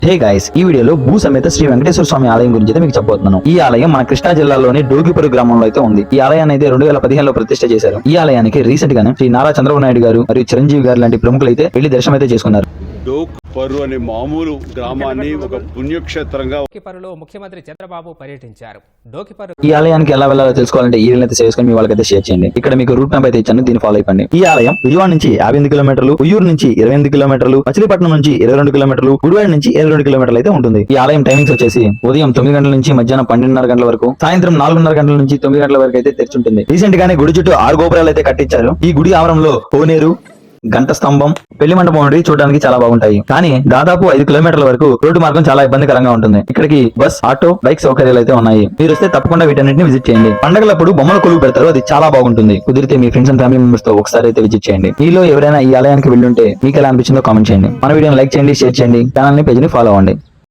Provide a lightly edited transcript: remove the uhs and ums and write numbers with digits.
Hey guys, ఈ వీడియోలో భూ సమేత శ్రీ వెంకటేశ్వర స్వామి ఆలయం గురించి అయితే మీకు చెప్పబోతున్నాను. ఈ ఆలయం మన కృష్ణా జిల్లాలోని డోకిపురు గ్రామంలో అయితే ఉంది. ఈ ఆలయాన్ని అయితే 2015లో ప్రతిష్ఠ చేశారు. ఈ ఆలయానికి రీసెంట్ గానే శ్రీ నారా చంద్రబాబు నాయుడు గారు మరియు చిరంజీవి గారు లాంటి ప్రముఖులు అయితే వెళ్లి దర్శనం అయితే చేసుకున్నారు. డోకిపురు అనే మామూలు గ్రామాన్ని ఒక పుణ్యక్షేత్రంగా డోకిపురులో ముఖ్యమంత్రి చంద్రబాబు పర్యటించారు. డోకిపురు ఈ ఆలయానికి ఎలా వెళ్ళాలో తెలుసుకోవాలంటే ఈ వీడియోని అయితే చేసుకుని మీ వాళ్ళకైతే షేర్ చేయండి. ఇక్కడ మీకు రూట్ మ్యాప్ అయితే ఇచ్చాను, దీన్ని ఫాలో అయిపోండి. ఈ ఆలయం విజయవాడ నుంచి 58 కిలోమీటర్లు, ఉయ్యూరు నుంచి 28 కిలోమీటర్లు, మచిలీపట్నం నుంచి 22 కిలోమీటర్లు, గుడివాడ నుంచి 22 కిలోమీటర్లు అయితే ఉంటుంది. ఈ ఆలయం టైమింగ్స్ వచ్చేసి ఉదయం 9 గంటల నుంచి మధ్యాహ్నం 12:30 గంటల వరకు, సాయంత్రం 4:30 గంటల నుంచి 9 గంటల వరకు అయితే తెరిచి ఉంటుంది. రీసెంట్ గానే గుడి చుట్టూ 6 గోపురాలు అయితే కట్టించారు. ఈ గుడి ఆవరణలో కోనేరు, గంట స్తంభం, పెళ్లి మండపం వంటివి చూడడానికి చాలా బాగుంటాయి. కానీ దాదాపు 5 కిలోమీటర్ల వరకు రోడ్డు మార్గం చాలా ఇబ్బందికరంగా ఉంటుంది. ఇక్కడికి బస్, ఆటో, బైక్ సౌకర్యాలు అయితే ఉన్నాయి. మీరు వస్తే తప్పకుండా వీటన్నిటిని విజిట్ చేయండి. పండగలప్పుడు బొమ్మల కొలువు పెడతారు, అది చాలా బాగుంటుంది. కుదిరితే మీ ఫ్రెండ్స్ అండ్ ఫ్యామిలీ మెంబర్స్ తో ఒకసారి అయితే విజిట్ చేయండి. మీలో ఎవరైనా ఈ ఆలయానికి వెళ్ళుంటే మీకు ఎలా అనిపించిందో కామెంట్ చేయండి. మన వీడియోని లైక్ చేయండి, షేర్ చేయండి, ఛానల్ ని, పేజ్ ని ఫాలో అవ్వండి.